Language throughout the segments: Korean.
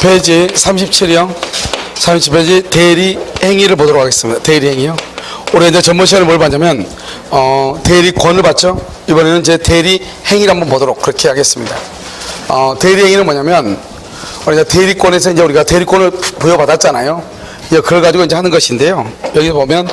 페이지 37이요. 37페이지 대리 행위를 보도록 하겠습니다. 대리 행위요. 우리 이제 전번 시간에 뭘 봤냐면, 대리권을 봤죠? 이번에는 이제 대리 행위를 한번 보도록 그렇게 하겠습니다. 대리 행위는 뭐냐면, 우리 이제 대리권에서 이제 우리가 대리권을 부여받았잖아요. 이제 그걸 가지고 이제 하는 것인데요. 여기 보면,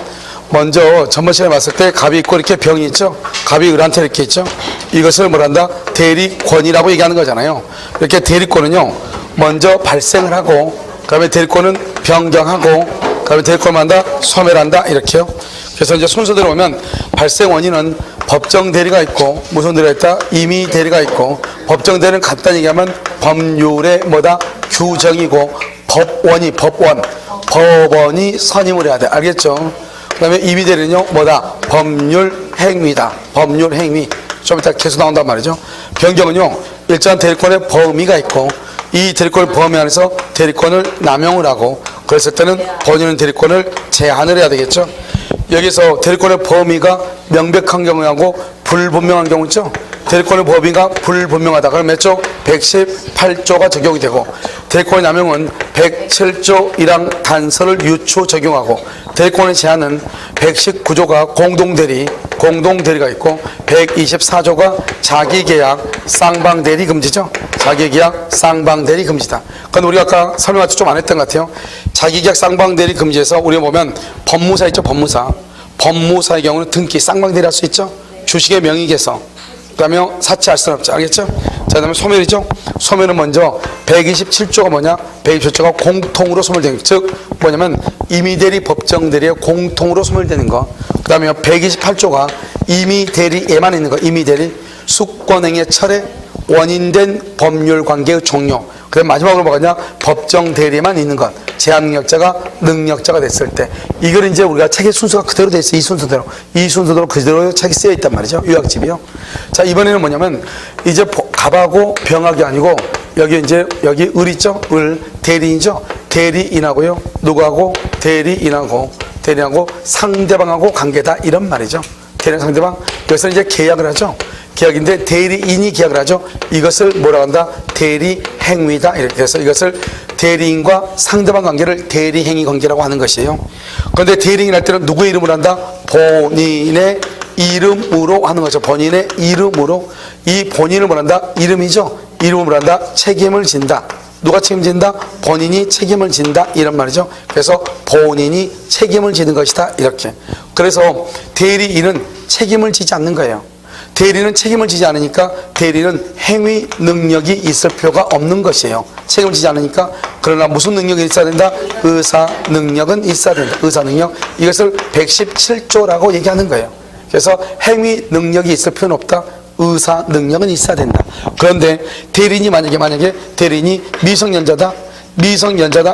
먼저 전번 시간에 봤을 때 갑이 있고 이렇게 병이 있죠? 갑이 을한테 이렇게 있죠? 이것을 뭐란다? 대리권이라고 얘기하는 거잖아요. 이렇게 대리권은요, 먼저 발생을 하고, 그 다음에 대리권은 변경하고, 그 다음에 대리권을 한다? 소멸한다? 이렇게요. 그래서 이제 순서대로 보면, 발생 원인은 법정 대리가 있고, 무슨 대리가 있다? 임의 대리가 있고, 법정 대리는 간단히 얘기하면 법률의 뭐다? 규정이고, 법원이 선임을 해야 돼. 알겠죠? 그 다음에 임의 대리는요, 뭐다? 법률 행위다. 법률 행위. 좀 이따 계속 나온단 말이죠. 변경은요, 일정한 대리권의 범위가 있고, 이 대리권의 범위 안에서 대리권을 남용을 하고, 그랬을 때는 본인은 대리권을 제한을 해야 되겠죠. 여기서 대리권의 범위가 명백한 경우하고 불분명한 경우 있죠. 대리권의 범위가 불분명하다. 그럼 몇 조? 118조가 적용이 되고, 대리권의 남용은 107조 1항 단서를 유추 적용하고, 대리권의 제한은 119조가 공동대리가 있고, 124조가 자기계약 쌍방대리 금지죠. 자기계약 쌍방대리 금지다. 그건 우리가 아까 설명할 때 좀 안 했던 것 같아요. 자기계약 쌍방대리 금지에서 우리가 보면 법무사 있죠. 법무사의 경우는 등기 쌍방대리 할 수 있죠. 주식의 명의계서, 그 다음에 사치할 수는 없죠. 알겠죠? 자, 그 다음에 소멸이죠. 소멸은 먼저 127조가 뭐냐? 127조가 공통으로 소멸되는 것. 즉 뭐냐면 임의대리, 법정대리의 공통으로 소멸되는 거. 그 다음에 128조가 임의대리에만 있는 거. 임의대리, 수권행위의 철회, 원인된 법률관계의 종료. 그 다음 마지막으로 뭐가냐? 법정대리에만 있는 것. 제한능력자가 능력자가 됐을 때. 이걸 이제 우리가 책의 순서가 그대로 돼 있어요. 이 순서대로 그대로 책이 쓰여 있단 말이죠. 요약집이요. 자, 이번에는 뭐냐면 이제 갑하고 병하기 아니고 여기 을 있죠? 대리인이죠? 대리인하고요. 누구하고? 대리인하고 상대방하고 관계다. 이런 말이죠. 대리인 상대방. 여기서 이제 계약을 하죠. 계약인데 대리인이 계약을 하죠. 이것을 뭐라고 한다? 대리행위다. 이렇게 해서 이것을 대리인과 상대방 관계를 대리행위 관계라고 하는 것이에요. 그런데 대리인 할 때는 누구의 이름으로 한다? 본인의 이름으로 하는 거죠. 본인의 이름으로. 이 본인을 뭐란다? 이름이죠. 이름을 뭐란다? 책임을 진다. 누가 책임진다? 본인이 책임을 진다. 이런 말이죠. 그래서 본인이 책임을 지는 것이다. 이렇게. 그래서 대리인은 책임을 지지 않는 거예요. 대리는 책임을 지지 않으니까 대리는 행위 능력이 있을 필요가 없는 것이에요. 책임을 지지 않으니까. 그러나 무슨 능력이 있어야 된다? 의사 능력은 있어야 된다. 의사 능력. 이것을 117조라고 얘기하는 거예요. 그래서 행위 능력이 있을 필요는 없다. 의사 능력은 있어야 된다. 그런데 대리인이 만약에 대리인이 미성년자다.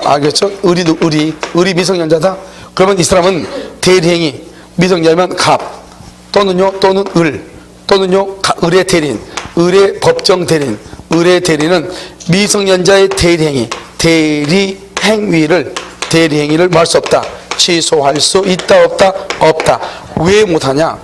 알겠죠? 을이 미성년자다. 그러면 이 사람은 대리행위, 미성년자면 갑 또는 을 또는요, 을의 대리인, 을의 법정 대리인, 을의 대리는 미성년자의 대리행위를 뭐 할 수 없다. 취소할 수 있다, 없다. 왜 못하냐?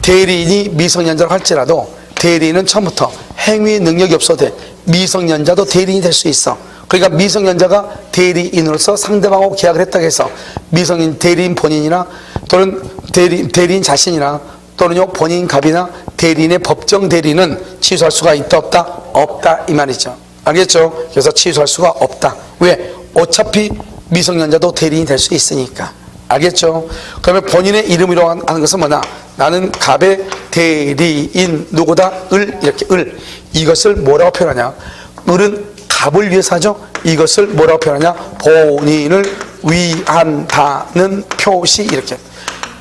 대리인이 미성년자를 할지라도 대리인은 처음부터 행위 능력이 없어도 돼. 미성년자도 대리인이 될 수 있어. 그러니까 미성년자가 대리인으로서 상대방하고 계약을 했다고 해서 미성년 대리인 본인이나 또는 대리인 자신이나 또는요 본인 갑이나 대리인의 법정 대리는 취소할 수가 있다, 없다 이 말이죠. 알겠죠? 그래서 취소할 수가 없다. 왜? 어차피 미성년자도 대리인이 될 수 있으니까. 알겠죠? 그러면 본인의 이름이라고 하는 것은 뭐냐? 나는 갑의 대리인 누구다? 이렇게 을. 이것을 뭐라고 표현하냐? 을은 갑을 위해서 하죠. 이것을 뭐라고 표현하냐? 본인을 위한다는 표시. 이렇게.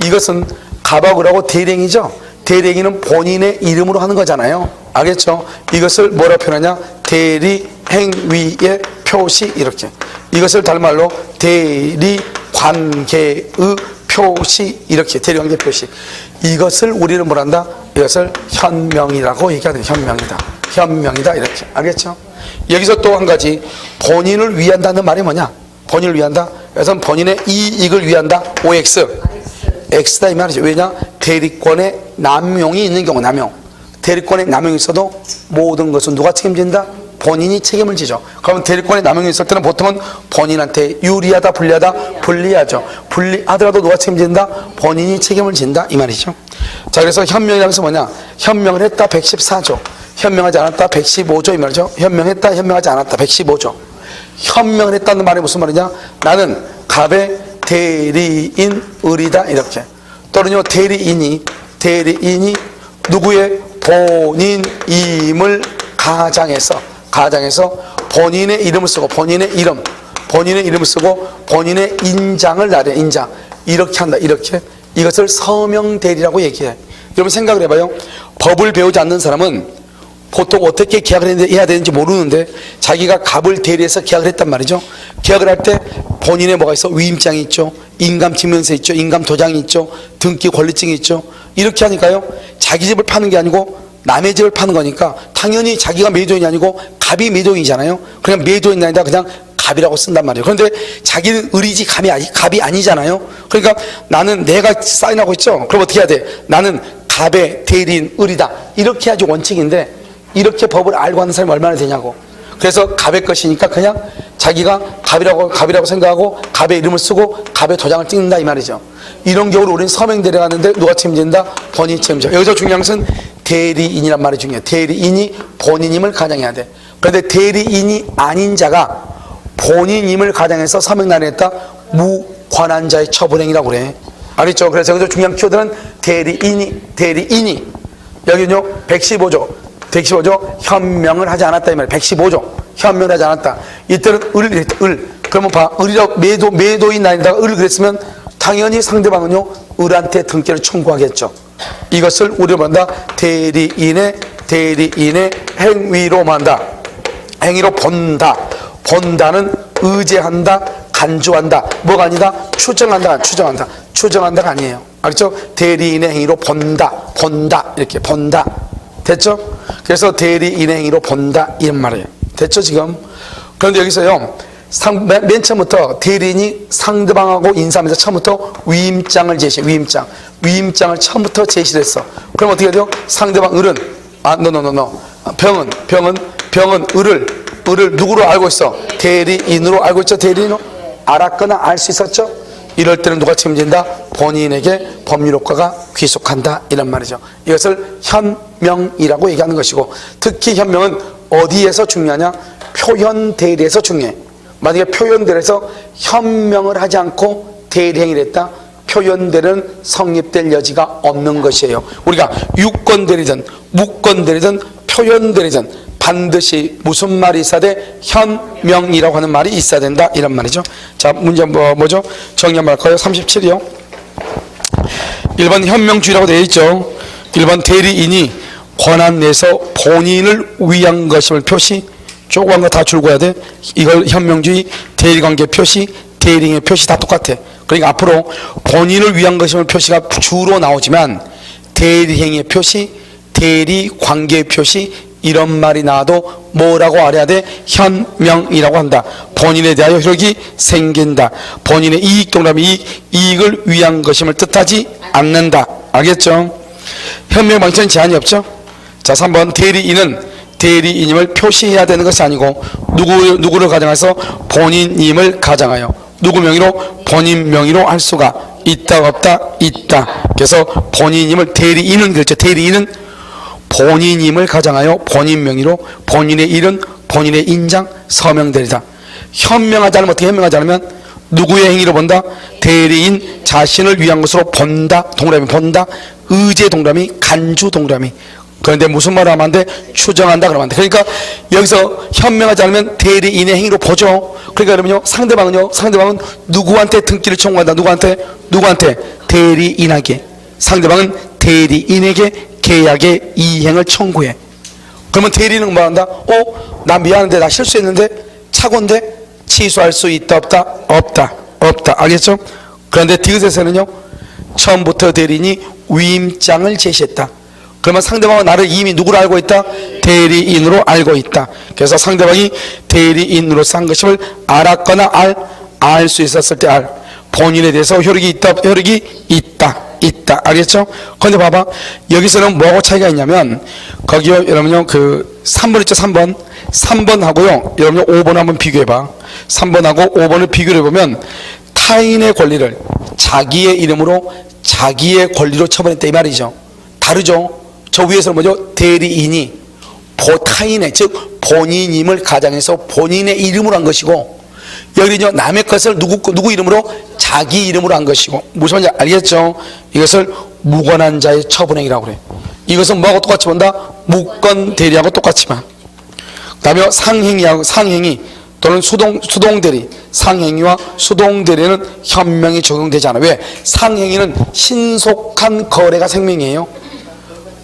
이것은 갑하고 을하고 대리행위죠. 대리행위는 본인의 이름으로 하는 거잖아요. 알겠죠? 이것을 뭐라고 표현하냐? 대리행위의 표시. 이렇게. 이것을 다른 말로 대리관계의 표시. 이렇게. 대리관계 표시. 이것을 우리는 뭐란다? 이것을 현명이라고 얘기하는 현명이다. 이렇게. 알겠죠? 여기서 또 한 가지, 본인을 위한다는 말이 뭐냐? 본인을 위한다. 그래서 본인의 이익을 위한다. OX. X다 이 말이죠. 왜냐? 대리권의 남용이 있는 경우, 대리권의 남용이 있어도 모든 것은 누가 책임진다? 본인이 책임을 지죠. 그러면 대리권에 남용이 있을 때는 보통은 본인한테 유리하다, 불리하다, 불리하죠. 불리하더라도 누가 책임진다? 본인이 책임을 진다 이 말이죠. 자, 그래서 현명이라는 것은 뭐냐? 현명을 했다 114조, 현명하지 않았다 115조 이 말이죠. 현명했다, 현명하지 않았다 115조. 현명을 했다는 말이 무슨 말이냐? 나는 갑의 대리인 을이다 이렇게. 또는요, 대리인이 누구의 본인임을 가장해서 본인의 이름을 쓰고 본인의 이름을 쓰고 본인의 인장을 나래. 인장 이렇게 한다. 이렇게. 이것을 서명 대리라고 얘기해. 여러분 생각을 해봐요. 법을 배우지 않는 사람은 보통 어떻게 계약을 해야 되는지 모르는데 자기가 갑을 대리해서 계약을 했단 말이죠. 계약을 할 때 본인의 뭐가 있어? 위임장이 있죠, 인감증명서 있죠, 인감도장이 있죠, 등기 권리증이 있죠. 이렇게 하니까요, 자기 집을 파는 게 아니고 남의 집을 파는 거니까 당연히 자기가 매도인이 아니고 갑이 매도인이잖아요. 그냥 매도인이 아니라 그냥 갑이라고 쓴단 말이에요. 그런데 자기는 을이지 갑이 아니잖아요. 그러니까 나는 내가 사인하고 있죠. 그럼 어떻게 해야 돼? 나는 갑의 대리인 을이다 이렇게 해야지 원칙인데, 이렇게 법을 알고 하는 사람이 얼마나 되냐고. 그래서 갑의 것이니까 그냥 자기가 갑이라고 생각하고 갑의 이름을 쓰고 갑의 도장을 찍는다 이 말이죠. 이런 경우를 우리는 서명 대리가 하는데 누가 책임진다? 본인이 책임져. 여기서 중요한 것은 대리인이란 말이 중요해요. 대리인이 본인임을 가장해야 돼. 그런데 대리인이 아닌 자가 본인임을 가장해서 서명 난했다, 무관한자의 처분행위라고 그래. 알겠죠? 그래서 여기서 중요한 키워드는 대리인이 여기는요 115조 현명을 하지 않았다 이 말이에요. 115조 현명을 하지 않았다. 이때는 을 그러면 봐, 을이라고 매도인 아니다가 을을 그랬으면 당연히 상대방은요 을한테 등기를 청구하겠죠. 이것을 우리가 뭐한다? 대리인의 행위로 만다. 행위로 본다는 의제한다, 간주한다. 뭐가 아니다? 추정한다가 아니에요. 알겠죠? 대리인의 행위로 본다 이렇게 본다. 됐죠? 그래서 대리인의 행위로 본다 이런 말이에요. 됐죠 지금? 그런데 여기서요 맨 처음부터 대리인이 상대방하고 인사하면서 처음부터 위임장을 제시해. 위임장을 처음부터 제시를 했어. 그럼 어떻게 돼요? 상대방 을은 병은 을을 누구로 알고 있어? 대리인으로 알고 있죠. 대리인으로 알았거나 알 수 있었죠. 이럴 때는 누가 책임진다? 본인에게 법률효과가 귀속한다 이런 말이죠. 이것을 현명이라고 얘기하는 것이고, 특히 현명은 어디에서 중요하냐? 표현 대리에서 중요해. 만약에 표현 대리에서 현명을 하지 않고 대리행위를 했다, 표현 대리는 성립될 여지가 없는 것이에요. 우리가 유권 대리든 무권 대리든 표현 대리든 반드시 무슨 말이 있어야 돼? 현명이라고 하는 말이 있어야 된다 이런 말이죠. 자, 문제 뭐죠? 정리 한번 할까요? 37이요 1번 현명주의라고 되어 있죠. 1번 대리인이 권한 내에서 본인을 위한 것임을 표시, 조그만 거 다 줄거야 돼. 이걸 현명주의, 대리관계 표시, 대리행위 표시 다 똑같아. 그러니까 앞으로 본인을 위한 것임을 표시가 주로 나오지만 대리행위 표시, 대리관계 표시 이런 말이 나와도 뭐라고 알아야 돼? 현명이라고 한다. 본인에 대하여 효력이 생긴다. 본인의 이익 동남이 이익을 위한 것임을 뜻하지 않는다. 알겠죠? 현명 방치는 제한이 없죠? 자, 3번 대리인임을 표시해야 되는 것이 아니고 누구를 가정해서 본인임을 가정하여 누구 명의로? 본인 명의로 할 수가 있다 없다? 있다. 그래서 본인임을 대리인은 그렇죠. 대리인은 본인임을 가정하여 본인 명의로 본인의 일은 본인의 인장 서명 대리다. 현명하지 않으면 어떻게 현명하지 않으면 누구의 행위로 본다? 대리인 자신을 위한 것으로 본다. 동그라미 본다. 의제 동그라미 간주 동그라미. 그런데 무슨 말을 하면 안 돼? 추정한다 그러면 안 돼. 그러니까 여기서 현명하지 않으면 대리인의 행위로 보죠. 그러니까 그러면요 상대방은 누구한테 등기를 청구한다? 누구한테? 대리인에게. 상대방은 대리인에게 계약의 이행을 청구해. 그러면 대리인은 뭐 한다? 나 미안한데 나 실수했는데 착오인데 취소할 수 있다 없다? 없다. 알겠죠? 그런데 디귿에서는요 처음부터 대리인이 위임장을 제시했다. 그러면 상대방은 나를 이미 누구로 알고 있다? 대리인으로 알고 있다. 그래서 상대방이 대리인으로서 한 것임을 알았거나 알 수 있었을 때 본인에 대해서 효력이 있다. 알겠죠? 그런데 봐봐, 여기서는 뭐하고 차이가 있냐면, 거기요 여러분요 3번 있죠. 3번 3번하고요. 여러분 5번 한번 비교해봐. 3번하고 5번을 비교해보면 타인의 권리를 자기의 이름으로 자기의 권리로 처분했다 이 말이죠. 다르죠. 저 위에서는 뭐죠? 대리인이 타인의 즉 본인임을 가정해서 본인의 이름으로 한 것이고, 여기는요 남의 것을 누구 이름으로? 자기 이름으로 한 것이고. 무슨 말인지 알겠죠? 이것을 무권한 자의 처분행위라고 그래. 이것은 뭐하고 똑같이 본다? 무권 대리하고 똑같지만. 그 다음에 상행위 또는 수동대리, 상행위와 수동대리는 현명이 적용되지 않아. 왜? 상행위는 신속한 거래가 생명이에요.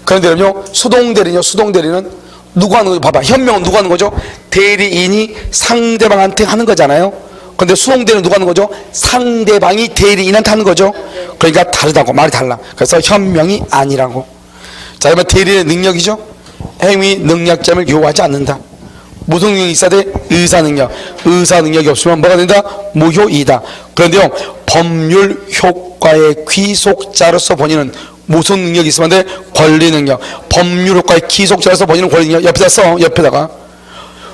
그런데요 수동대리는 누가 하는 거죠? 봐봐. 현명은 누가 하는 거죠? 대리인이 상대방한테 하는 거잖아요. 그런데 수동대리는 누가 하는 거죠? 상대방이 대리인한테 하는 거죠. 그러니까 다르다고, 말이 달라. 그래서 현명이 아니라고. 자, 그러면 대리인의 능력이죠. 행위 능력점을 요하지 않는다. 무슨 능력이 있어야 돼? 의사능력. 의사능력이 없으면 뭐가 된다? 무효이다. 그런데요 법률 효과의 귀속자로서 본인은 무슨 능력이 있으면 돼? 권리능력. 법률 효과의 귀속자로서 본인은 권리능력. 옆에다 써. 옆에다가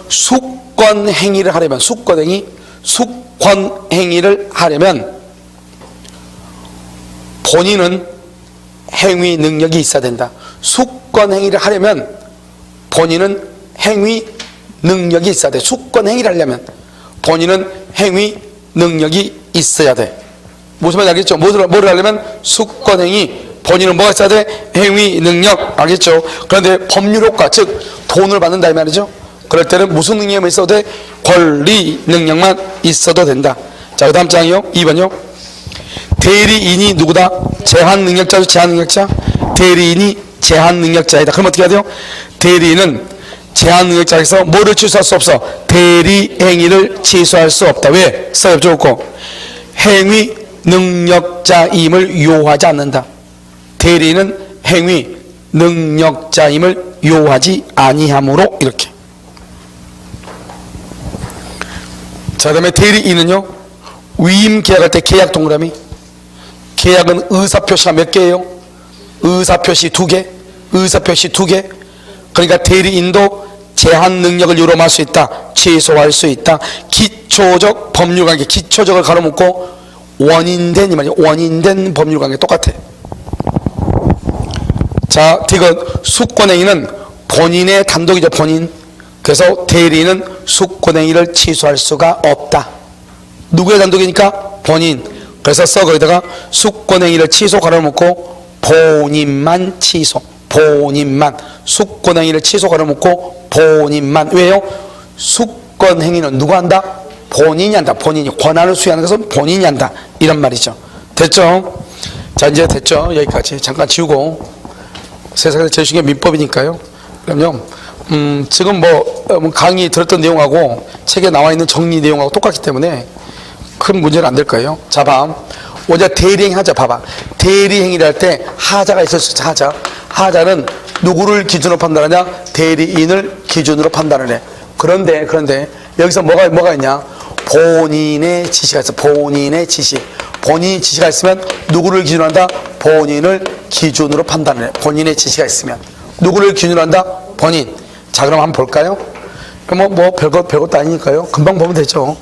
숙권행위를 하려면, 숙권행위를 하려면 본인은 행위 능력이 있어야 된다. 숙권행위를 하려면 본인은 행위 능력이 있어야 돼. 숙권행위를 하려면 본인은 행위 능력이 있어야 돼. 무슨 말인지 알겠죠? 뭐를 하려면 숙권행위, 본인은 뭐가 있어야 돼? 행위 능력. 알겠죠? 그런데 법률 효과, 즉 돈을 받는다 이 말이죠. 그럴 때는 무슨 능력만 있어도 돼? 권리 능력만 있어도 된다. 자, 그 다음 장이요. 2번요. 대리인이 누구다? 제한 능력자죠. 제한 능력자. 대리인이 제한 능력자이다. 그럼 어떻게 해야 돼요? 대리인은 제한 능력자에서 뭐를 취소할 수 없어? 대리 행위를 취소할 수 없다. 왜? 써요. 좋고. 행위 능력자임을 요하지 않는다. 대리인은 행위 능력자임을 요하지 아니하므로. 이렇게. 자, 그 다음에 대리인은요 위임 계약할 때 계약 동그라미. 계약은 의사표시가 몇 개예요? 의사표시 2개. 의사표시 2개. 그러니까 대리인도 제한 능력을 요람할 수 있다. 취소할 수 있다. 기초적 법률관계, 기초적을 가로묻고 원인된 이 말이에요. 원인된 법률관계 똑같아. 자, 이건 숙권행위는 본인의 단독이죠. 본인. 그래서 대리인은 숙권행위를 취소할 수가 없다. 누구의 단독이니까? 본인. 그래서 거기다가 숙권행위를 취소 가로묻고 본인만 취소. 본인만. 숙권행위를 취소 가로묻고 본인만. 왜요? 숙권행위는 누가 한다? 본인이 한다. 본인이. 권한을 수행하는 것은 본인이 한다. 이런 말이죠. 됐죠? 자, 이제 됐죠? 여기까지. 잠깐 지우고. 세상에서 제일 중요한 민법이니까요. 그럼요. 지금 강의 들었던 내용하고 책에 나와 있는 정리 내용하고 똑같기 때문에 큰 문제는 안 될 거예요. 자, 우리가 대리행위 하자. 봐봐. 대리행위를 할 때 하자가 있을 수 있어. 하자는 누구를 기준으로 판단하냐? 대리인을 기준으로 판단을 해. 그런데 여기서 뭐가 있냐? 본인의 지시가 있어. 본인의 지시. 본인이 지시가 있으면 누구를 기준으로 한다? 본인을 기준으로 판단을 해. 본인의 지시가 있으면 누구를 기준으로 한다? 본인. 자, 그럼 한번 볼까요? 그럼 별것도 아니니까요. 금방 보면 되죠.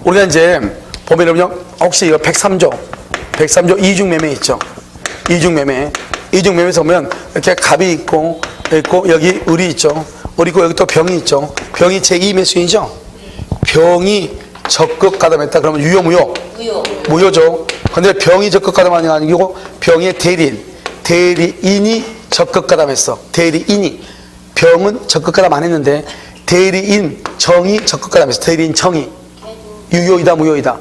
우리가 이제 보면요, 혹시 이거 103조 이중매매 있죠? 이중매매에서 보면 이렇게 갑이 있고 여기 을이 있죠. 을이 있고 여기 또 병이 있죠. 병이 제2매수인이죠. 병이 적극 가담했다. 그러면 유효 무효? 무효죠. 근데 병이 적극 가담하는 게 아니고 병의 대리인이 적극 가담했어. 대리인이. 병은 적극 가담 안 했는데 대리인 정이 적극 가담했어. 대리인 정이. 유효이다 무효이다?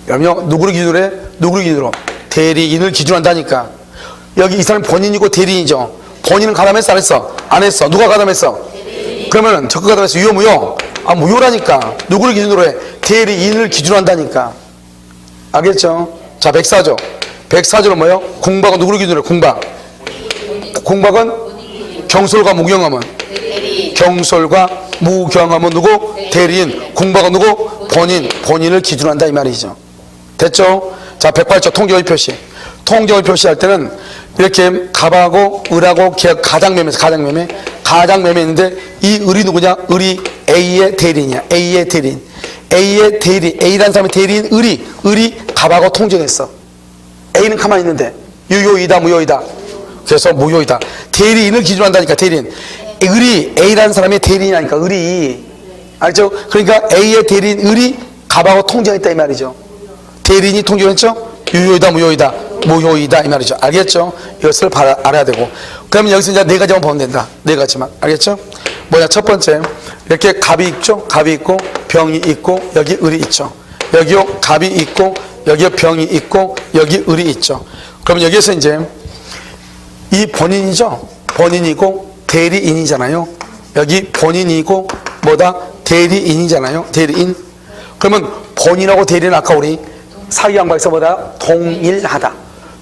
그러면 누구를 기준으로 해? 누구를 기준으로? 대리인을 기준으로 한다니까. 여기 이 사람이 본인이고 대리인이죠. 본인은 가담했어 안 했어? 안 했어. 누가 가담했어? 그러면은 적극 가담했어. 유효 무효? 아, 무효라니까. 누구를 기준으로 해? 대리인을 기준으로 한다니까. 알겠죠? 자, 104조 뭐예요? 공박은 누구를 기준으로 해? 공박은 경솔과 무경험은? 경솔과 무경험은 누구? 대리인. 공박은 누구? 본인을 기준으로 한다 이 말이죠. 됐죠? 자, 108조 통계의 표시. 통계의 표시할 때는 이렇게 갑하고 을하고 가장매매 가장 매매했는데 이 을이 누구냐? 을이 A의 대리인이야. A의 대리인. A의 대리인, A라는 사람의 대리인 을이 갑하고 통정했어. A는 가만히 있는데 유효이다 무효이다. 그래서 무효이다. 대리인을 기준으로 한다니까. 대리인. 을이 A라는 사람의 대리인이니까 을이, 알죠? 그러니까 A의 대리인 을이 갑하고 통정했다 이 말이죠. 대리인이 통정했죠? 유효이다 무효이다. 무효이다 이 말이죠. 알겠죠? 이것을 알아야 되고. 그러면 여기서 이제 네 가지만 보면 된다. 네 가지만. 알겠죠? 뭐냐? 첫 번째, 이렇게 갑이 있죠? 갑이 있고 병이 있고 여기 을이 있죠. 여기요 갑이 있고 여기에 병이 있고 여기 을이 있죠. 그러면 여기에서 이제 이 본인이죠? 본인이고 대리인이잖아요. 여기 본인이고 뭐다? 대리인이잖아요. 대리인. 그러면 본인하고 대리인 아까 우리 사기양박에서 뭐다? 동일하다.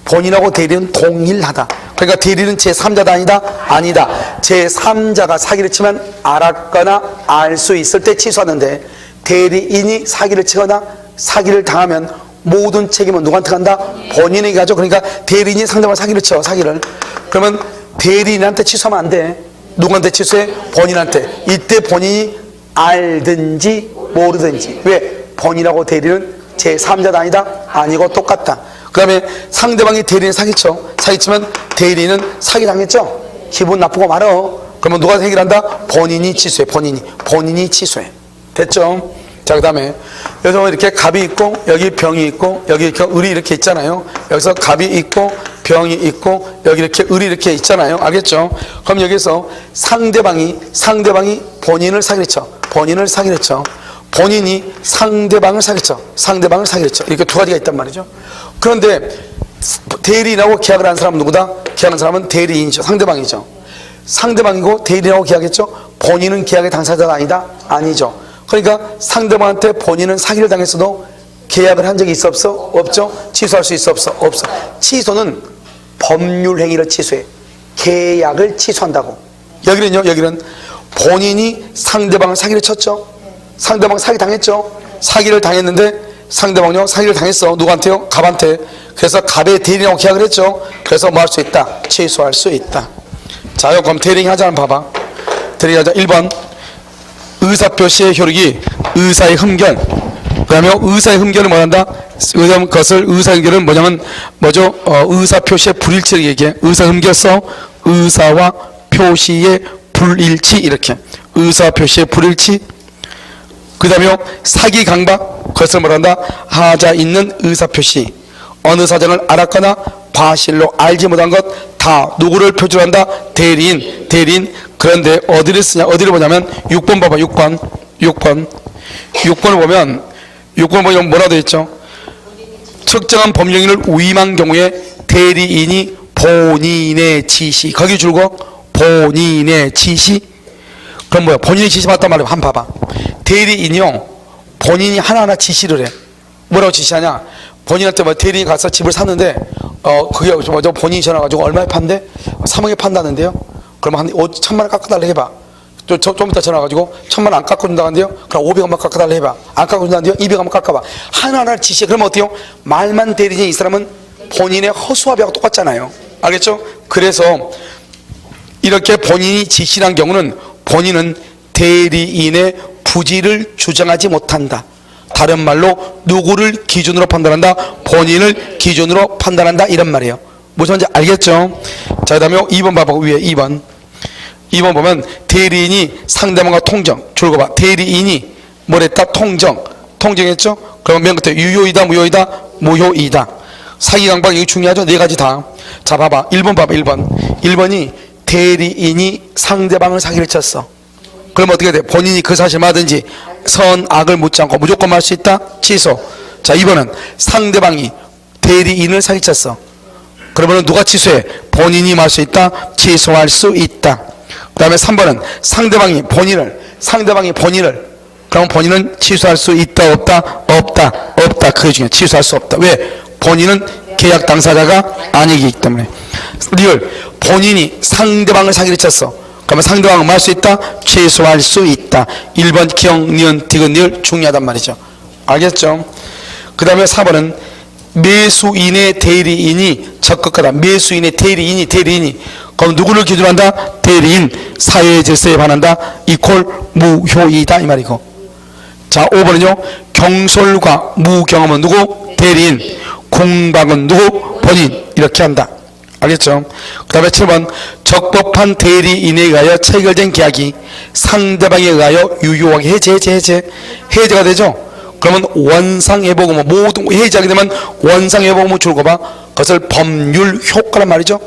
본인하고 대리는 동일하다. 그러니까 대리는 제3자다 아니다? 아니다. 제3자가 사기를 치면 알았거나 알 수 있을 때 취소하는데, 대리인이 사기를 치거나 사기를 당하면 모든 책임은 누구한테 간다? 본인에게 가죠. 그러니까 대리인이 상대방 사기를 쳐. 사기를. 그러면 대리인한테 취소하면 안 돼. 누구한테 취소해? 본인한테. 이때 본인이 알든지 모르든지. 왜? 본인하고 대리는 제3자다 아니다? 아니고 똑같다. 그 다음에 상대방이 대리인 사기쳐. 사기치면 대리인은 사기당했죠? 기분 나쁘고 말어. 그러면 누가 해결한다? 본인이 취소해. 본인이 취소해. 됐죠? 자, 그 다음에 여기서 이렇게 갑이 있고 여기 병이 있고 여기 이렇게 을이 이렇게 있잖아요. 여기서 갑이 있고 병이 있고 여기 이렇게 을이 이렇게 있잖아요. 알겠죠? 그럼 여기서 상대방이 본인을 사기를 쳐. 본인이 상대방을 사기쳐. 이렇게 두 가지가 있단 말이죠. 그런데 대리인하고 계약을 한 사람은 누구다? 계약한 사람은 대리인이죠. 상대방이고 대리인하고 계약했죠. 본인은 계약의 당사자가 아니다? 아니죠. 그러니까 상대방한테 본인은 사기를 당했어도 계약을 한 적이 있어 없어? 없죠. 취소할 수 있어 없어? 없어. 취소는 법률 행위를 취소해. 계약을 취소한다고. 여기는 본인이 상대방을 사기를 쳤죠. 상대방 사기 당했죠. 사기를 당했는데 상대방요 사기를 당했어. 누구한테요? 갑한테. 그래서 갑의 대리인하고 계약을 했죠. 그래서 뭐 할 수 있다? 취소할 수 있다. 자, 그럼 대리인 하자는 봐봐. 대리인 하자. 1번 의사표시의 효력이 의사의 흠결. 그 다음에 의사의 흠결은 뭐한다? 의사의 흠결은 뭐냐면 뭐죠? 의사표시의 불일치를 얘기해. 의사 흠결서 의사와 표시의 불일치. 이렇게 의사표시의 불일치. 그 다음에 사기 강박, 그것을 뭐란다? 하자 있는 의사표시. 어느 사정을 알았거나 과실로 알지 못한 것 다 누구를 표시로 한다? 대리인. 그런데 어디를 쓰냐? 어디를 보냐면 6번 봐봐. 6번을 보면 뭐라 되어 있죠? 특정한 법령인을 위임한 경우에 대리인이 본인의 지시. 거기 줄고 본인의 지시. 그럼 뭐야? 본인의 지시 맞단 말이야. 한번 봐봐. 대리인이요, 본인이 하나하나 지시를 해. 뭐라고 지시하냐? 본인한테 뭐 대리인 가서 집을 샀는데, 그게 뭐죠? 본인이 전화가지고 얼마에 판대? 3억에 판다는데요? 그러면 한 1,000만 원 깎아달라 해봐. 좀 이따 전화가지고 1,000만 원 안 깎아준다는데요? 그럼 500원만 깎아달라 해봐. 안 깎아준다는데요? 200원만 깎아봐. 하나하나 지시해. 그러면 어때요? 말만 대리인이 이 사람은 본인의 허수아비하고 똑같잖아요. 알겠죠? 그래서 이렇게 본인이 지시를 한 경우는 본인은 대리인의 부지를 주장하지 못한다. 다른 말로 누구를 기준으로 판단한다? 본인을 기준으로 판단한다. 이런 말이에요. 무슨 말인지 알겠죠? 자, 그 다음에 2번 봐봐. 위에 2번 보면 대리인이 상대방과 통정. 줄거봐. 대리인이 뭐랬다? 통정했죠? 그러면 맨 끝에 유효이다 무효이다? 무효이다. 사기 강박 이거 중요하죠? 네 가지 다. 자, 봐봐. 1번 봐봐. 1번이 대리인이 상대방을 사기를 쳤어. 그럼 어떻게 돼? 본인이 그 사실 뭐든지 선악을 묻지 않고 무조건 말 수 있다? 취소. 자, 2번은 상대방이 대리인을 사기쳤어. 그러면 누가 취소해? 본인이 말 수 있다? 취소할 수 있다. 그 다음에 3번은 상대방이 본인을 그럼 본인은 취소할 수 있다 없다? 없다. 그게 중요해. 취소할 수 없다. 왜? 본인은 계약 당사자가 아니기 때문에. 리얼 본인이 상대방을 사기를 쳤어. 그러면 상대방은 뭐 할 수 있다? 취소할 수 있다. 1번 기억, 니은, 디귿, 리을 중요하단 말이죠. 알겠죠? 그 다음에 4번은 매수인의 대리인이 적극하다. 매수인의 대리인이 그럼 누구를 기준으로 한다? 대리인, 사회 질서에 반한다. 이퀄 무효이다 이 말이고. 자, 5번은요. 경솔과 무경험은 누구? 대리인. 공방은 누구? 본인. 이렇게 한다. 알겠죠? 그 다음에 7번 적법한 대리인에 의하여 체결된 계약이 상대방에 의하여 유효하게 해제가 되죠? 그러면 원상회복의무, 모든 해제하게 되면 원상회복의무 줄거 봐. 그것을 법률 효과란 말이죠.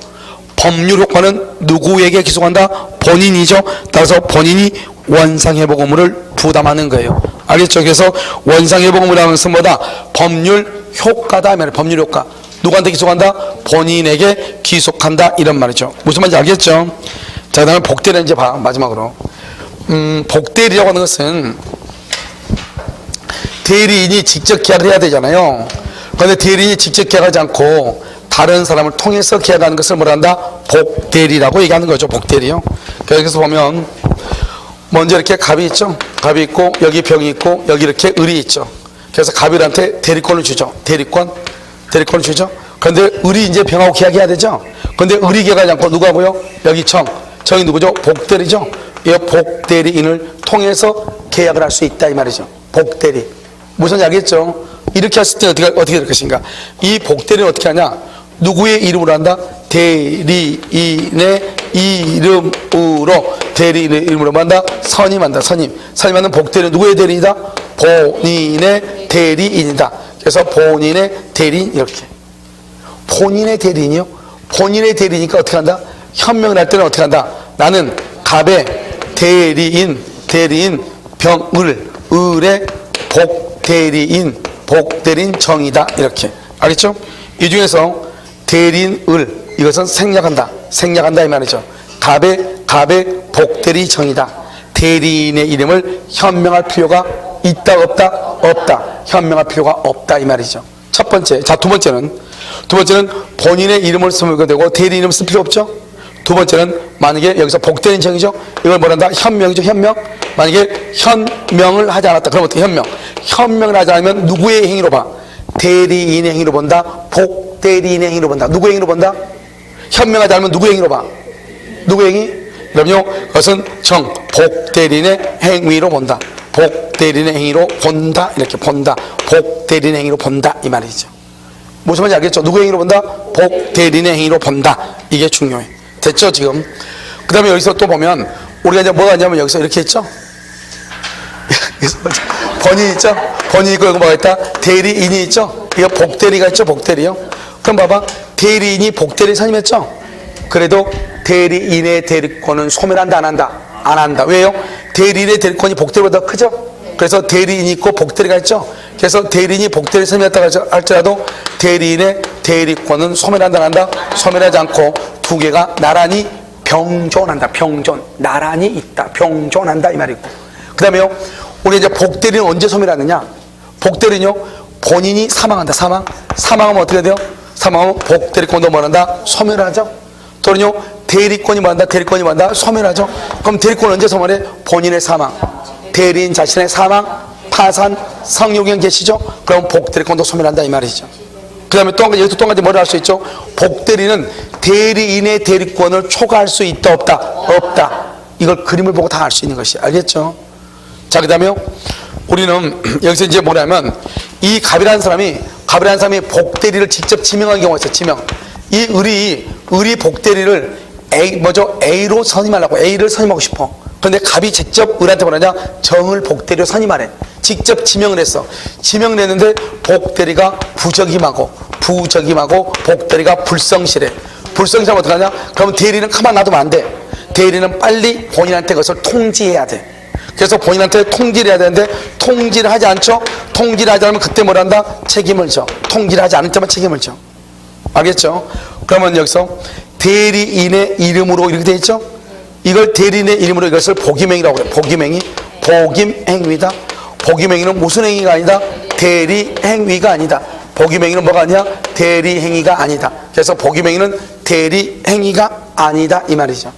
법률 효과는 누구에게 기소한다? 본인이죠. 따라서 본인이 원상회복 의무를 부담하는 거예요. 알겠죠? 그래서 원상회복 의무라는 것은 뭐다? 법률 효과다. 법률 효과. 누구한테 기소한다? 본인에게 기속한다. 이런 말이죠. 무슨 말인지 알겠죠? 자, 그 다음에 복대를 이제 봐. 마지막으로. 복대리라고 하는 것은 대리인이 직접 계약을 해야 되잖아요. 그런데 대리인이 직접 계약하지 않고 다른 사람을 통해서 계약하는 것을 뭐라 한다? 복대리라고 얘기하는 거죠. 복대리요. 그래서 보면 먼저 이렇게 갑이 있죠. 갑이 있고 여기 병이 있고 여기 이렇게 을이 있죠. 그래서 갑일한테 대리권을 주죠. 대리권을 주죠. 그런데 을이 이제 병하고 계약해야 되죠. 그런데 을이 계약하지 않고 누구하고요? 여기 정이 누구죠? 복대리죠. 이 복대리인을 통해서 계약을 할 수 있다 이 말이죠. 복대리. 무슨 알겠죠? 이렇게 했을 때 어떻게 될 것인가? 이 복대리는 어떻게 하냐? 누구의 이름으로 한다? 대리인의 이름으로, 대리인의 이름으로 한다? 선임한다. 선임하는 복대리는 누구의 대리인이다? 본인의 대리인이다. 그래서 본인의 대리인 이렇게. 본인의 대리인이요? 본인의 대리니까 어떻게 한다? 현명을 할 때는 어떻게 한다? 나는 갑의 대리인 병을, 을의 복대리인 정이다. 이렇게. 알겠죠? 이 중에서 대리인 을, 이것은 생략한다 이 말이죠. 갑의 복대리 정이다. 대리인의 이름을 현명할 필요가 있다 없다. 현명할 필요가 없다 이 말이죠. 첫 번째. 자, 두 번째는 본인의 이름을 쓰면 되고 대리 이름 쓸 필요 없죠. 두 번째는 만약에 여기서 복대리 정이죠. 이걸 뭐란다? 현명이죠. 현명. 만약에 현명을 하지 않았다. 그럼 어떻게? 현명을 하지 않으면 누구의 행위로 봐? 대리인의 행위로 본다. 복대리인의 행위로 본다. 누구의 행위로 본다? 현명하지 않으면 누구의 행위로 봐? 누구의 행위? 그럼요. 그것은 복대리인의 행위로 본다. 복대리인의 행위로 본다. 이렇게 본다. 복대리인의 행위로 본다. 이 말이죠. 무슨 말인지 알겠죠? 누구의 행위로 본다? 복대리인의 행위로 본다. 이게 중요해. 됐죠, 지금? 그 다음에 여기서 또 보면, 우리가 이제 뭐가 있냐면 여기서 이렇게 했죠? 본인 있죠? 본인 있고, 이거 뭐가 있다? 대리인이 있죠? 이거 복대리가 있죠? 복대리요? 그럼 봐봐. 대리인이 복대리 선임했죠? 그래도 대리인의 대리권은 소멸한다, 안 한다? 안 한다. 왜요? 대리인의 대리권이 복대리보다 크죠? 그래서 대리인이 있고 복대리가 있죠? 그래서 대리인이 복대리 선임했다고 할지라도 대리인의 대리권은 소멸한다, 안 한다? 소멸하지 않고 두 개가 나란히 병존한다. 나란히 있다. 병존한다. 이 말이고. 그 다음에요. 우리 이제 복대리는 언제 소멸하느냐? 복대리는요, 본인이 사망한다. 사망하면 어떻게 돼요? 사망하면 복대리권도 뭐한다? 소멸하죠. 또는요, 대리권이 뭐한다? 소멸하죠. 그럼 대리권 언제 소멸해? 본인의 사망, 대리인 자신의 사망, 파산, 성욕행 계시죠? 그럼 복대리권도 소멸한다 이 말이죠. 그 다음에 여기서 또 한 가지 뭐를 할 수 있죠? 복대리는 대리인의 대리권을 초과할 수 있다 없다. 이걸 그림을 보고 다 알 수 있는 것이. 알겠죠? 자, 그 다음에요, 우리는 여기서 이제 뭐냐면 이 갑이라는 사람이 복대리를 직접 지명한 경우가 있어요. 지명. 이 을이 복대리를 A로 선임하려고, A를 선임하고 싶어. 그런데 갑이 직접 을한테 뭐라냐? 정을 복대리로 선임하래. 직접 지명을 했어. 지명을 했는데 복대리가 부적임하고 복대리가 불성실해. 불성실하면 어떡하냐? 그러면 대리는 가만 놔두면 안 돼. 대리는 빨리 본인한테 그것을 통지해야 돼. 그래서 본인한테 통지를 해야 되는데 통지를 하지 않죠? 통지를 하지 않으면 그때 뭘 한다? 책임을 져. 통지를 하지 않을 때만 책임을 져. 알겠죠? 그러면 여기서 대리인의 이름으로 이렇게 되어 있죠? 이걸 대리인의 이름으로 이것을 복임행위라고 해요. 복임행위다. 복임행위는 무슨 행위가 아니다? 대리행위가 아니다. 복임행위는 뭐가 아니야? 대리행위가 아니다. 그래서 복임행위는 대리행위가 아니다 이 말이죠.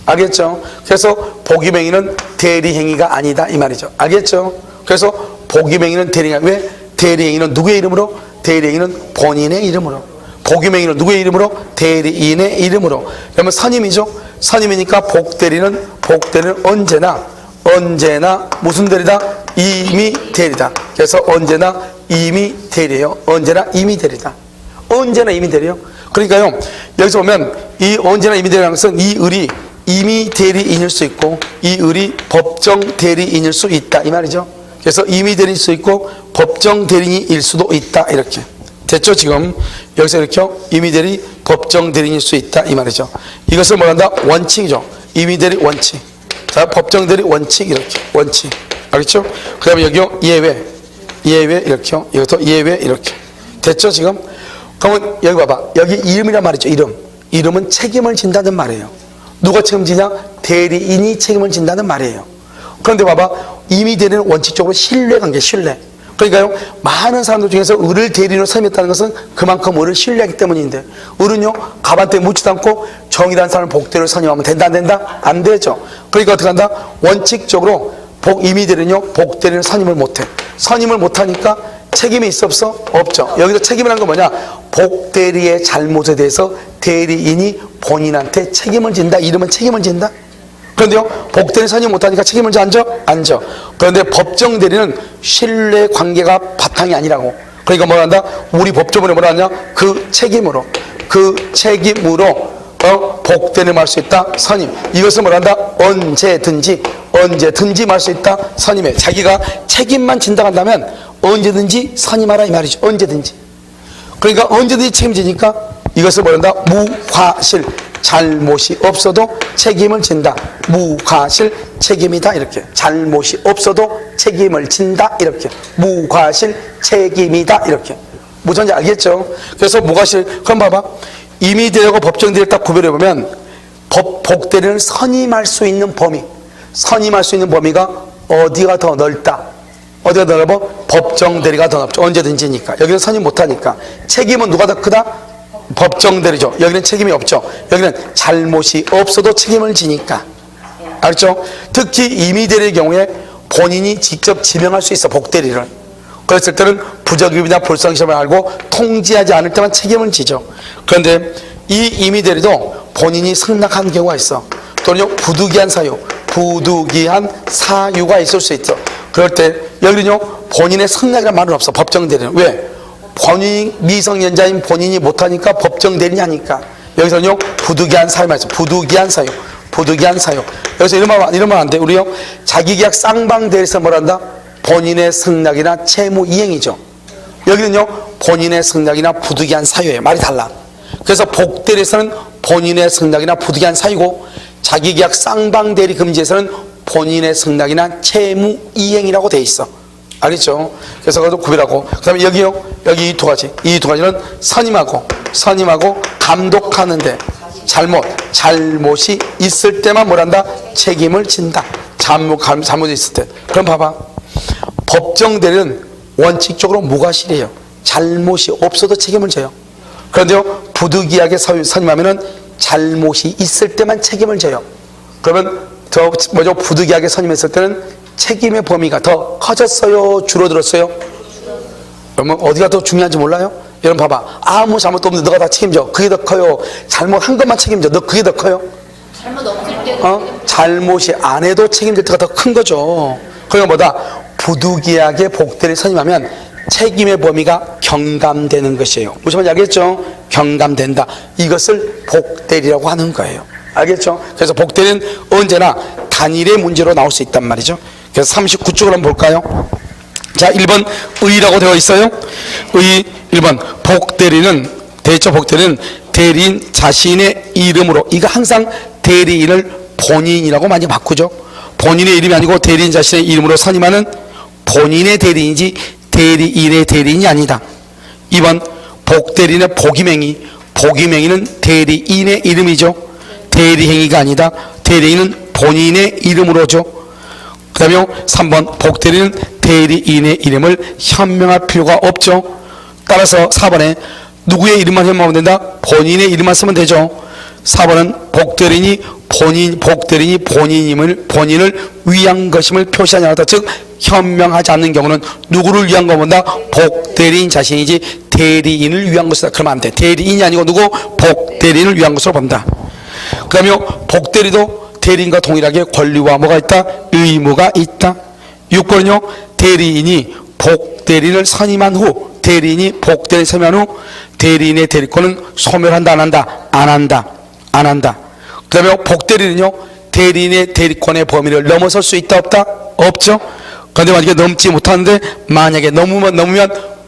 알겠죠? 그래서 복임행위는 대리행위가 아니다 이 말이죠. 알겠죠? 그래서 복임행위는 대리행위. 왜? 대리행위는 누구의 이름으로? 대리행위는 본인의 이름으로. 복임행위는 누구의 이름으로? 대리인의 이름으로. 그러면 선임이죠. 선임이니까 복대리는 언제나 무슨 대리다? 이미 대리다. 그래서 언제나 이미 대리예요. 언제나 이미 대리다. 언제나 이미 대리요. 그러니까요, 여기서 보면 이 언제나 이미 대리라는 것은 이 을이 이미 대리인일 수 있고 이 을이 법정 대리인일 수 있다 이 말이죠. 그래서 이미 대리인일 수 있고 법정 대리인일 수도 있다 이렇게 됐죠. 지금 여기서 이렇게 이미 대리 법정 대리인일 수 있다 이 말이죠. 이것을 뭐란다? 원칙이죠. 이미 대리 원칙. 자, 법정 대리 원칙 이렇게 원칙 알겠죠? 그 다음에 여기요 예외 이렇게요. 이것도 예외 이렇게 됐죠. 지금 그러면 여기 봐봐. 여기 이름이란 말이죠. 이름은 책임을 진다는 말이에요. 누가 책임지냐? 대리인이 책임을 진다는 말이에요. 그런데 봐봐. 이미 대리는 원칙적으로 신뢰관계, 신뢰. 그러니까요, 많은 사람들 중에서 을을 대리인으로 선임했다는 것은 그만큼 을을 신뢰하기 때문인데, 을은요, 가반대에 묻지도 않고 정의라는 사람을 복대리로 선임하면 된다, 안 된다? 안 되죠. 그러니까 어떻게 한다? 원칙적으로 이미 대리는요, 복대리를 선임을 못해. 선임을 못하니까 책임이 있어 없어? 없죠. 여기서 책임이라는 건 뭐냐? 복대리의 잘못에 대해서 대리인이 본인한테 책임을 진다. 이름은 책임을 진다. 그런데요, 복대리 선임 못하니까 책임을 안 져? 안 져. 그런데 법정 대리는 신뢰 관계가 바탕이 아니라고. 그러니까 뭘 한다? 우리 법조문에 뭐라 하냐? 그 책임으로 복대리를 말 수 있다. 선임. 이것을 뭘 한다? 언제든지 말 수 있다. 선임에 자기가 책임만 진다 한다면 언제든지 선임하라 이 말이죠. 언제든지. 그러니까 언제든지 책임지니까 이것을 뭐란다? 무과실. 잘못이 없어도 책임을 진다. 무과실 책임이다 이렇게. 잘못이 없어도 책임을 진다 이렇게. 무과실 책임이다 이렇게. 무전지 알겠죠? 그래서 무과실. 그럼 봐봐. 이미 대리하고 법정 대리를 딱 구별해 보면 복대리를 선임할 수 있는 범위가 어디가 더 넓다? 어디가 더 넓어? 법정 대리가 더 넓죠. 언제든지니까. 여기는 선임 못하니까. 책임은 누가 더 크다? 법정 대리죠. 여기는 책임이 없죠. 여기는 잘못이 없어도 책임을 지니까. 알죠? 특히 이미 대리의 경우에 본인이 직접 지명할 수 있어. 복대리를. 그랬을 때는 부적임이나 불성실을 알고 통지하지 않을 때만 책임을 지죠. 그런데 이 이미 대리도 본인이 승낙한 경우가 있어. 또는 부득이한 사유가 있을 수 있어. 그럴 때 여기는요, 본인의 승낙이라는 말은 없어. 법정 대리는. 왜? 본인이 미성년자인 본인이 못하니까 법정 대리인이 하니까. 여기서는요, 부득이한 사유만 있어. 부득이한 사유. 여기서 이러면 안 돼. 우리요, 자기계약 쌍방대리에서 뭘 한다? 본인의 승낙이나 채무 이행이죠. 여기는요, 본인의 승낙이나 부득이한 사유예요. 말이 달라. 그래서 복대리에서는 본인의 승낙이나 부득이한 사유고, 자기계약 쌍방대리 금지에서는 본인의 승낙이나 채무 이행이라고 돼 있어. 알겠죠? 그래서 그것도 구별하고. 그 다음에 여기요, 여기 이 두 가지는 선임하고 감독하는데 잘못이 있을 때만 뭘 한다? 책임을 진다. 잘못이 있을 때. 그럼 봐봐. 법정 대리는 원칙적으로 무과실이에요. 잘못이 없어도 책임을 져요. 그런데요, 부득이하게 선임하면은 잘못이 있을 때만 책임을 져요. 그러면 부득이하게 선임했을 때는 책임의 범위가 더 커졌어요? 줄어들었어요? 그러면 어디가 더 중요한지 몰라요? 여러분 봐봐. 아무 잘못도 없는데 너가 다 책임져. 그게 더 커요? 잘못한 것만 책임져. 너 그게 더 커요? 잘못 없을 때 잘못이 안 해도 책임질 때가 더 큰 거죠. 그러니까 뭐다? 부득이하게 복대를 선임하면 책임의 범위가 경감되는 것이에요. 무슨 말인지 알겠죠? 경감된다. 이것을 복대리라고 하는 거예요. 알겠죠? 그래서 복대리는 언제나 단일의 문제로 나올 수 있단 말이죠. 그래서 39쪽을 한번 볼까요? 자, 1번 의라고 되어 있어요. 의 1번 복대리는 대리인 자신의 이름으로. 이거 항상 대리인을 본인이라고 많이 바꾸죠. 본인의 이름이 아니고 대리인 자신의 이름으로 선임하는 본인의 대리인이지 대리인의 대리인이 아니다. 2번 복대리인의 복임행위는 대리인의 이름이죠. 대리행위가 아니다. 대리인은 본인의 이름으로죠. 그 다음에 3번 복대리는 대리인의 이름을 현명할 필요가 없죠. 따라서 4번에 누구의 이름만 현명하면 된다? 본인의 이름만 쓰면 되죠. 4번은 복대리인이 본인을 위한 것임을 표시하지 않았다. 즉 현명하지 않는 경우는 누구를 위한 것보다 복대리인 자신이지 대리인을 위한 것이다. 그러면 안 돼. 대리인이 아니고 누구? 복대리인을 위한 것으로 본다. 그 다음에 복대리도 대리인과 동일하게 권리와 뭐가 있다? 의무가 있다. 6번은요, 대리인이 복대리인을 선임한 후 대리인의 대리권은 소멸한다, 안 한다? 안 한다. 그 다음에 복대리는요, 대리인의 대리권의 범위를 넘어설 수 있다, 없다? 없죠. 그런데 만약에 넘지 못하는데 만약에 넘으면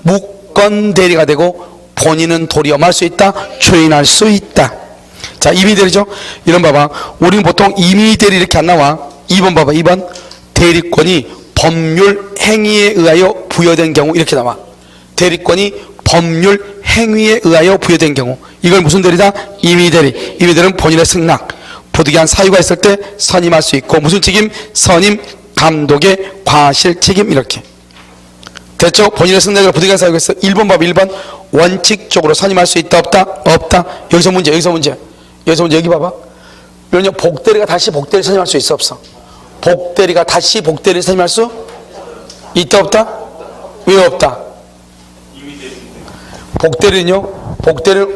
무권 대리가 되고 본인은 도리어 말 수 있다, 추인할 수 있다. 자, 임의대리죠. 이런 봐봐. 우리는 보통 임의대리 이렇게 안 나와. 2번 봐봐. 2번 대리권이 법률 행위에 의하여 부여된 경우 이렇게 나와. 대리권이 법률 행위에 의하여 부여된 경우. 이걸 무슨 대리다? 임의대리. 임의대리는 본인의 승낙, 부득이한 사유가 있을 때 선임할 수 있고, 무슨 책임? 선임, 감독의 과실 책임. 이렇게 됐죠? 본인의 승낙으로 부득이한 사유가 있어. 1번 봐봐. 1번 원칙적으로 선임할 수 있다, 없다? 없다. 여기서 문제 여기 봐봐. 그러면 복대리가 다시 복대리 선임할 수 있어, 없어? 복대리가 다시 복대리 선임할 수 있다, 없다? 왜 없다? 복대리는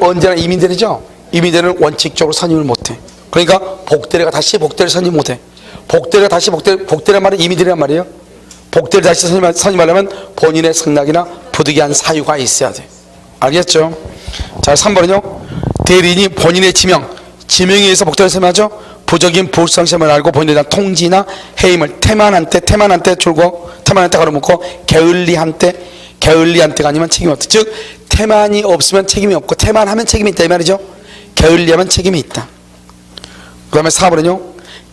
언제나 임의대리죠. 임의대리는 원칙적으로 선임을 못해. 그러니까 복대리가 다시 복대리 선임 못해. 복대리가 다시 복대리란 말은 임의대리란 말이에요. 복대리 다시 선임하려면 본인의 승낙이나 부득이한 사유가 있어야 돼. 알겠죠? 자, 3번은요, 대리인이 본인의 지명에 의해서 복대를 선임하죠. 부적인 불성심을 알고 본인에 대한 통지나 해임을 태만한테 가로묻고 게을리한테가 아니면 책임이 없다. 즉 태만이 없으면 책임이 없고 태만하면 책임이 있다 이 말이죠. 게을리하면 책임이 있다. 그 다음에 4번은요,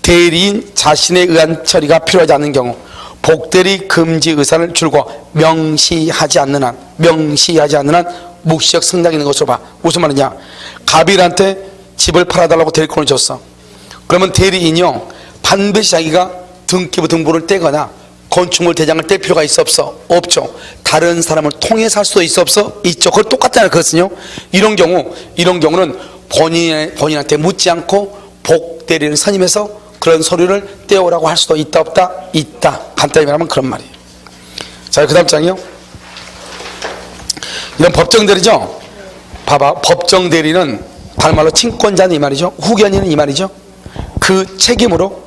대리인 자신에 의한 처리가 필요하지 않는 경우 복대리 금지 의사를 줄고 명시하지 않는 한 묵시적 승낙이 있는 것으로 봐. 무슨 말이냐? 갑일한테 집을 팔아달라고 대리권을 줬어. 그러면 대리인이요, 반드시 자기가 등기부 등본을 떼거나 건축물 대장을 뗄 필요가 있어, 없어? 없죠. 다른 사람을 통해서 할 수도 있어, 없어? 있죠. 그걸 똑같잖아요. 그렇거든요. 이런 경우는 본인한테 묻지 않고 복대리를 선임해서 그런 서류를 떼오라고 할 수도 있다, 없다? 있다. 간단히 말하면 그런 말이에요. 자, 그 다음 장이요. 이런 법정대리죠. 봐봐. 법정대리는 다른 말로 친권자는 이 말이죠. 후견인은 이 말이죠. 그 책임으로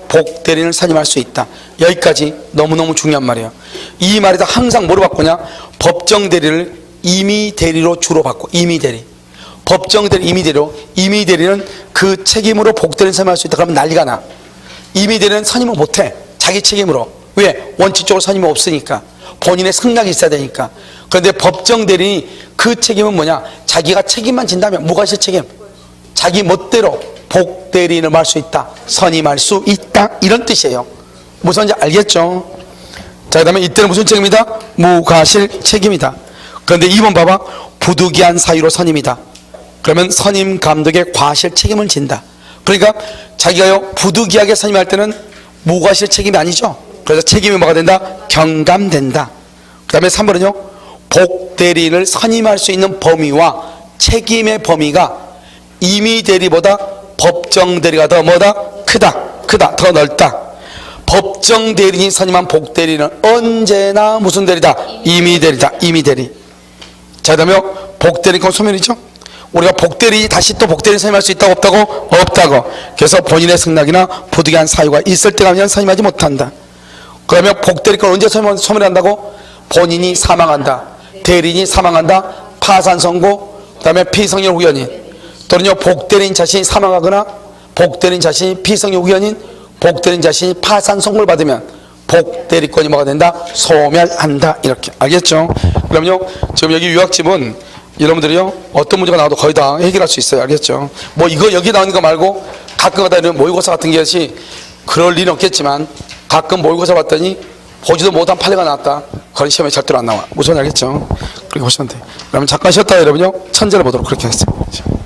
복대리인을 선임할 수 있다. 여기까지 너무너무 중요한 말이에요. 이 말에다 항상 뭐로 바꾸냐? 법정대리를 임의대리로 주로 바꿔. 임의대리. 법정대리 임의대리는 그 책임으로 복대리를 선임할 수 있다. 그러면 난리가 나. 임의대리는 선임을 못해. 자기 책임으로. 왜? 원칙적으로 선임이 없으니까. 본인의 승낙이 있어야 되니까. 그런데 법정대리인이 그 책임은 뭐냐? 자기가 책임만 진다면 무과실 책임. 자기 멋대로 복대리인을 할 수 있다. 선임할 수 있다. 이런 뜻이에요. 무슨 말인지 알겠죠? 자, 그 다음에 이때는 무슨 책임이다? 무과실 책임이다. 그런데 2번 봐봐. 부득이한 사유로 선임이다. 그러면 선임 감독의 과실 책임을 진다. 그러니까 자기가요, 부득이하게 선임할 때는 무과실 책임이 아니죠. 그래서 책임이 뭐가 된다? 경감된다. 그 다음에 3번은요, 복대리인을 선임할 수 있는 범위와 책임의 범위가 임의대리보다 법정대리가 더 뭐다? 크다. 더 넓다. 법정대리인이 선임한 복대리는 언제나 무슨 대리다? 임의대리다. 자, 그 다음에 복대리권 소멸이죠. 우리가 복대리 다시 또 복대리 선임할 수 있다고 없다고? 없다고. 그래서 본인의 승낙이나 부득이한 사유가 있을 때가 아니면 선임하지 못한다. 그러면 복대리권 언제 소멸한다고? 본인이 사망한다. 대리인이 사망한다. 파산 선고. 그 다음에 피성령 후견인. 또는요, 복대리인 자신이 사망하거나 복대리인 자신이 피성령 후견인, 복대리인 자신이 파산 선고를 받으면 복대리권이 뭐가 된다? 소멸한다. 이렇게. 알겠죠? 그럼요, 지금 여기 유학집은 여러분들이요, 어떤 문제가 나와도 거의 다 해결할 수 있어요. 알겠죠? 뭐 이거 여기 나오는 거 말고 가끔 가다 이런 모의고사 같은 것이 그럴 리는 없겠지만 가끔 모의고사 봤더니 보지도 못한 판례가 나왔다. 그런 시험에 절대로 안 나와. 무슨 말인지 알겠죠? 그렇게 보시면 돼. 그러면 잠깐 쉬었다가 여러분요, 천재를 보도록 그렇게 하겠습니다.